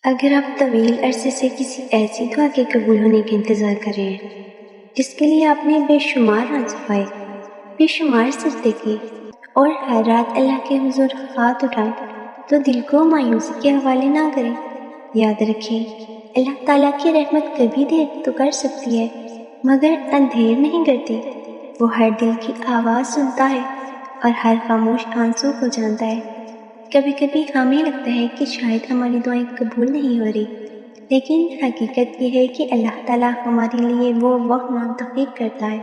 اگر آپ طویل عرصے سے کسی ایسی دعا کے قبول ہونے کا انتظار کر رہے ہیں جس کے لیے آپ نے بے شمار آنسو پائے، بے شمار سجدے کیے اور ہر رات اللہ کے حضور ہاتھ اٹھائے، تو دل کو مایوسی کے حوالے نہ کریں۔ یاد رکھیں، اللہ تعالیٰ کی رحمت کبھی دیر تو کر سکتی ہے مگر اندھیر نہیں کرتی۔ وہ ہر دل کی آواز سنتا ہے اور ہر خاموش آنسو کو جانتا ہے۔ کبھی کبھی ہمیں لگتا ہے کہ شاید ہماری دعائیں قبول نہیں ہو رہی، لیکن حقیقت یہ ہے کہ اللہ تعالیٰ ہمارے لیے وہ وقت منتخب کرتا ہے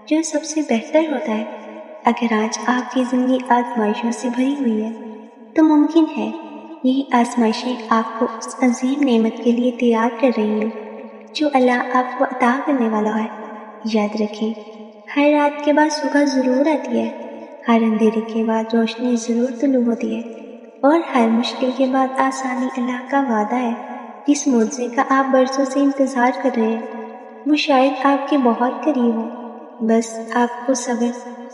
جو سب سے بہتر ہوتا ہے۔ اگر آج آپ کی زندگی آزمائشوں سے بھری ہوئی ہے تو ممکن ہے یہی آزمائشیں آپ کو اس عظیم نعمت کے لیے تیار کر رہی ہیں جو اللہ آپ کو عطا کرنے والا ہے۔ یاد رکھیں، ہر رات کے بعد صبح ضرور آتی ہے، ہر اندھیرے کے بعد روشنی ضرور طلوع ہوتی ہے، اور ہر مشکل کے بعد آسانی اللہ کا وعدہ ہے۔ جس معجزے کا آپ برسوں سے انتظار کر رہے ہیں وہ شاید آپ کے بہت قریب ہو، بس آپ کو صبر،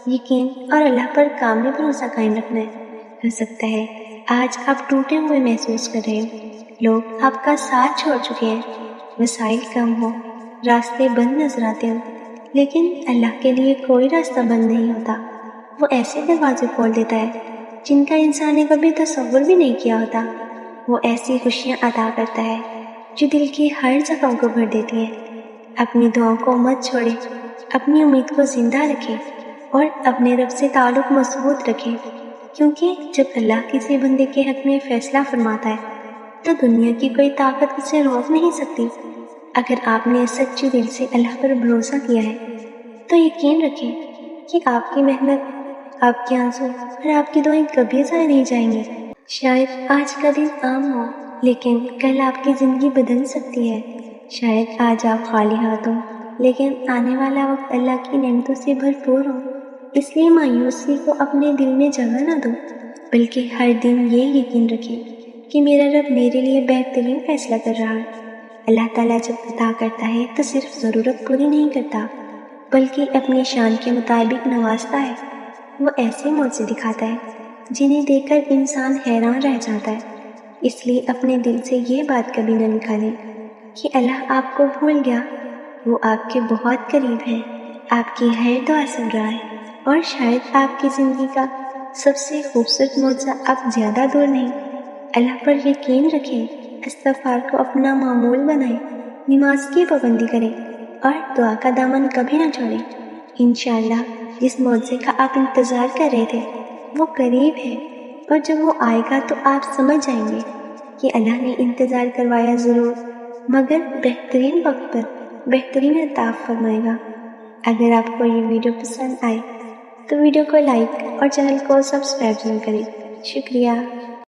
یقین اور اللہ پر کامل بھروسہ قائم رکھنا ہے۔ ہو سکتا ہے آج آپ ٹوٹے ہوئے محسوس کر رہے ہو، لوگ آپ کا ساتھ چھوڑ چکے ہیں، وسائل کم ہو، راستے بند نظر آتے ہو، لیکن اللہ کے لیے کوئی راستہ بند نہیں ہوتا۔ وہ ایسے دروازے کھول دیتا ہے جن کا انسان نے کبھی تصور بھی نہیں کیا ہوتا۔ وہ ایسی خوشیاں عطا کرتا ہے جو دل کی ہر جگہ کو بھر دیتی ہیں۔ اپنی دعاؤں کو مت چھوڑیں، اپنی امید کو زندہ رکھیں اور اپنے رب سے تعلق مضبوط رکھیں، کیونکہ جب اللہ کسی بندے کے حق میں فیصلہ فرماتا ہے تو دنیا کی کوئی طاقت اسے روک نہیں سکتی۔ اگر آپ نے سچے دل سے اللہ پر بھروسہ کیا ہے تو یقین رکھیں کہ آپ کی محنت، آپ کے آنسو اور آپ کی دعائیں کبھی ضائع نہیں جائیں گی۔ شاید آج کا دن عام ہو، لیکن کل آپ کی زندگی بدل سکتی ہے۔ شاید آج آپ خالی ہاتھ ہوں، لیکن آنے والا وقت اللہ کی نعمتوں سے بھرپور ہو۔ اس لیے مایوسی کو اپنے دل میں جگہ نہ دو، بلکہ ہر دن یہ یقین رکھیں کہ میرا رب میرے لیے بہترین فیصلہ کر رہا ہے۔ اللہ تعالیٰ جب عطا کرتا ہے تو صرف ضرورت پوری نہیں کرتا، بلکہ اپنی شان کے مطابق نوازتا ہے۔ وہ ایسے معجزے دکھاتا ہے جنہیں دیکھ کر انسان حیران رہ جاتا ہے۔ اس لیے اپنے دل سے یہ بات کبھی نہ نکالیں کہ اللہ آپ کو بھول گیا۔ وہ آپ کے بہت قریب ہے، آپ کی ہر دعا سن رہا ہے، اور شاید آپ کی زندگی کا سب سے خوبصورت معجزہ اب زیادہ دور نہیں۔ اللہ پر یقین رکھیں، استغفار کو اپنا معمول بنائیں، نماز کی پابندی کریں اور دعا کا دامن کبھی نہ چھوڑیں۔ انشاءاللہ جس معجزے کا آپ انتظار کر رہے تھے وہ قریب ہے، اور جب وہ آئے گا تو آپ سمجھ جائیں گے کہ اللہ نے انتظار کروایا ضرور، مگر بہترین وقت پر بہترین عطا فرمائے گا۔ اگر آپ کو یہ ویڈیو پسند آئے تو ویڈیو کو لائک اور چینل کو سبسکرائب ضرور کریں۔ شکریہ۔